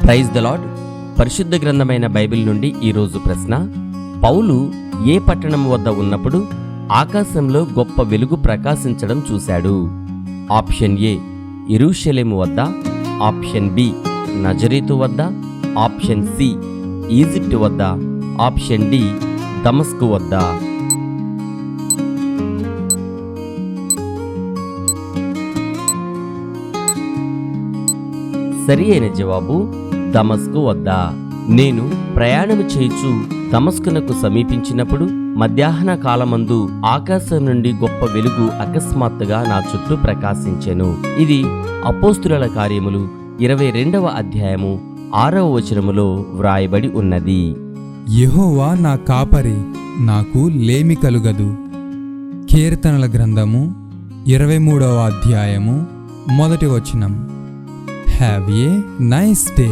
Praise the lord. పరిశుద్ధ గ్రంథమైన Bible నుండి ఈరోజు ప్రశ్న: పౌలు ఏ పట్టణం వద్ద ఉన్నప్పుడు ఆకాశంలో గొప్ప వెలుగు ప్రకాశించడం చూశాడు? ఆప్షన్ ఏ యెరూషలేము వద్ద, ఆప్షన్ బి నజరేతు వద్ద, ఆప్షన్ సి ఈజిప్ట్ వద్ద, ఆప్షన్ డి దమస్కు వద్ద. సరి అయిన జవాబు దమస్కు వద్ద. నేను ప్రయాణము చేయుచు దమస్కునకు సమీపించినప్పుడు మధ్యాహ్న కాలమందు ఆకాశం నుండి గొప్ప వెలుగు అకస్మాత్తుగా నా చుట్టూ ప్రకాశించెను. ఇది అపోస్తుల కార్యములు 22వ అధ్యాయము 6వ వచనములో వ్రాయబడి ఉన్నది. యెహోవా నా కాపరి, నాకు లేమి కలుగదు. కీర్తనల గ్రంథము 23వ అధ్యాయము 1వ వచనం. Have a nice day.